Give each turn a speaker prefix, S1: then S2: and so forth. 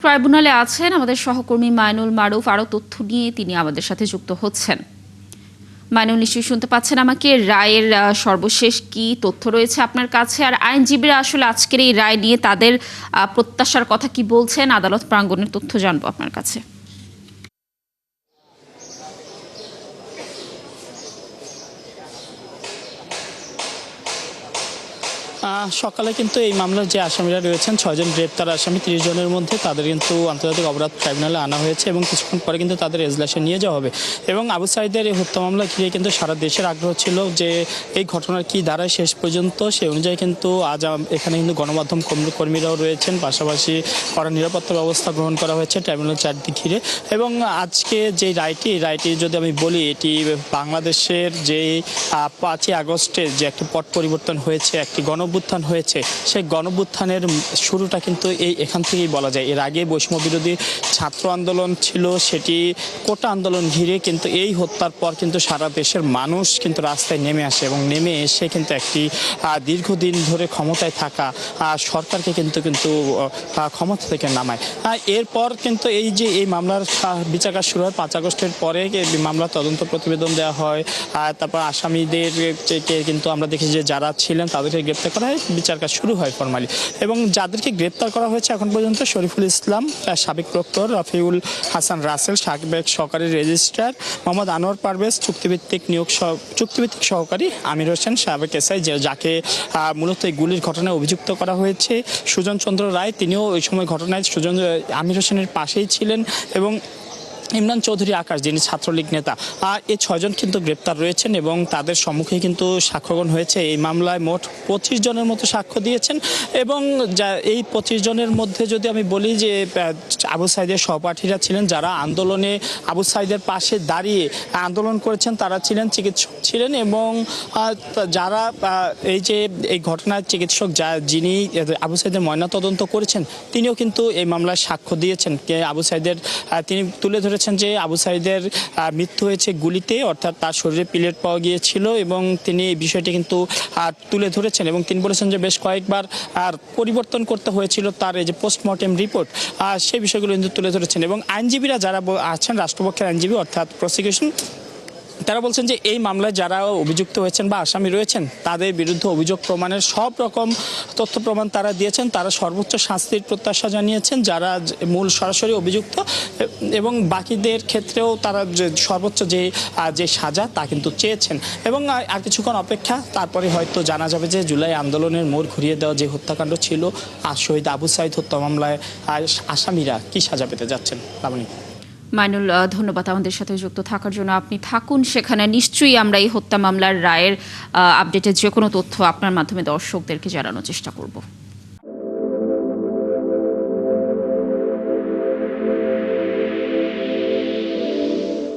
S1: ট্রাইব্যুনালে আছেন আমাদের সহকর্মী মাইনুল মারুফ। আরও তথ্য নিয়ে তিনি আমাদের সাথে যুক্ত হচ্ছেন। মাইনুল, নিশ্চয়ই শুনতে পাচ্ছেন আমাকে। রায়ের সর্বশেষ কি তথ্য রয়েছে আপনার কাছে, আর আইনজীবীরা আসলে আজকের এই রায় নিয়ে তাদের প্রত্যাশার কথা কি বলছেন? আদালত প্রাঙ্গণের তথ্য জানবো আপনার কাছে।
S2: সকালে কিন্তু এই মামলার যে আসামিরা রয়েছেন 6 জন গ্রেপ্তার আসামি, 30 জনের মধ্যে তাদের কিন্তু আন্তর্জাতিক অপরাধ ট্রাইব্যুনালে আনা হয়েছে এবং কিছুক্ষণ পরে কিন্তু তাদের এজলাসে নিয়ে যাওয়া হবে। এবং আবু সাঈদের এই হত্যা মামলা ঘিরে কিন্তু সারা দেশের আগ্রহ ছিল যে এই ঘটনার কি দাঁড়ায় শেষ পর্যন্ত। সেই অনুযায়ী কিন্তু আজ এখানে কিন্তু গণমাধ্যম কর্মীরাও রয়েছেন, পাশাপাশি কড়া নিরাপত্তা ব্যবস্থা গ্রহণ করা হয়েছে ট্রাইব্যুনাল চারদিক ঘিরে। এবং আজকে যে রায়টি যদি আমি বলি, এটি বাংলাদেশের যে 5ই আগস্টে যে একটি পট পরিবর্তন হয়েছে, একটি গণঅভ্যুত্থান হয়েছে, সেই গণঅভ্যুত্থানের শুরুটা কিন্তু এখান থেকেই বলা যায়। এর আগে বৈষম্য বিরোধী ছাত্র আন্দোলন ছিল, সেটি কোটা আন্দোলন ঘিরে কিন্তু এই হত্যার পর কিন্তু সারা দেশের মানুষ কিন্তু রাস্তায় নেমে আসে এবং নেমে এসে কিন্তু একটি দীর্ঘদিন ধরে ক্ষমতায় থাকা সরকারকে কিন্তু ক্ষমতা থেকে নামায়। এরপর কিন্তু এই মামলার বিচার কাজ শুরু হয় 5 আগস্টের পরে। মামলার তদন্ত প্রতিবেদন দেওয়া হয়, তারপর আসামিদেরকে কিন্তু আমরা দেখি যে যারা ছিলেন তাদেরকে গ্রেপ্তার করা হয়, বিচার কাজ শুরু হয় ফরমালি। এবং যাদেরকে গ্রেপ্তার করা হয়েছে এখন পর্যন্ত শরীফুল ইসলাম, সাবেক প্রক্টর রাফিউল হাসান রাসেল, সাবেক সহকারী রেজিস্ট্রার মোহাম্মদ আনোয়ার পারভেজ, চুক্তিভিত্তিক সহকারী আমির হোসেন, সাবেক এসআই যাকে মূলত এই গুলির ঘটনায় অভিযুক্ত করা হয়েছে, সুজন চন্দ্র রায়, তিনিও ওই সময় ঘটনায় আমির হোসেনের পাশেই ছিলেন, এবং ইমরান চৌধুরী আকাশ, যিনি ছাত্রলীগ নেতা। এই 6 জন কিন্তু গ্রেপ্তার রয়েছেন এবং তাদের সম্মুখে কিন্তু সাক্ষ্যগ্রহণ হয়েছে। এই মামলায় মোট 25 জনের মতো সাক্ষ্য দিয়েছেন। এবং এই 25 জনের মধ্যে যদি আমি বলি যে আবু সাঈদের সহপাঠীরা ছিলেন, যারা আন্দোলনে আবু সাঈদের পাশে দাঁড়িয়ে আন্দোলন করেছেন, তারা চিকিৎসক ছিলেন। এবং যারা এই ঘটনার চিকিৎসক যিনি আবু সাঈদের ময়নাতদন্ত করেছেন, তিনিও কিন্তু এই মামলায় সাক্ষ্য দিয়েছেন। আবু সাঈদের তিনি তুলে ধরে যে আবু সাঈদের মৃত্যু হয়েছে গুলিতে, অর্থাৎ তার শরীরে পিলেট পাওয়া গিয়েছিল, এবং তিনি এই বিষয়টি কিন্তু তুলে ধরেছেন। এবং তিনি বলেছেন যে বেশ কয়েকবার পরিবর্তন করতে হয়েছিল তার এই যে পোস্টমর্টেম রিপোর্ট, সেই বিষয়গুলো কিন্তু তুলে ধরেছেন। এবং আইনজীবীরা যারা আছেন, রাষ্ট্রপক্ষের আইনজীবী অর্থাৎ প্রসিকিউশন, তারা বলছেন যে এই মামলায় যারা অভিযুক্ত হয়েছেন বা আসামি রয়েছেন, তাদের বিরুদ্ধে অভিযোগ প্রমাণের সব রকম তথ্য প্রমাণ তারা দিয়েছেন। তারা সর্বোচ্চ শাস্তির প্রত্যাশা জানিয়েছেন যারা মূল সরাসরি অভিযুক্ত, এবং বাকিদের ক্ষেত্রেও তারা সর্বোচ্চ যে সাজা তা কিন্তু চেয়েছেন। এবং আর কিছুক্ষণ অপেক্ষা, তারপরে হয়তো জানা যাবে যে জুলাই আন্দোলনের মোড় ঘুরিয়ে দেওয়া যে হত্যাকাণ্ড ছিল, আর শহীদ আবু সাঈদ হত্যা মামলায় আসামিরা কি সাজা পেতে যাচ্ছেন। লাবণী।
S1: মাইনুল, ধন্যবাদ আমাদের সাথে যুক্ত থাকার জন্য। আপনি থাকুন সেখানে। নিশ্চয়ই আমরা এই হত্যা মামলার রায়ের আপডেটের যে কোনো তথ্য আপনার মাধ্যমে দর্শকদেরকে জানানোর চেষ্টা করব।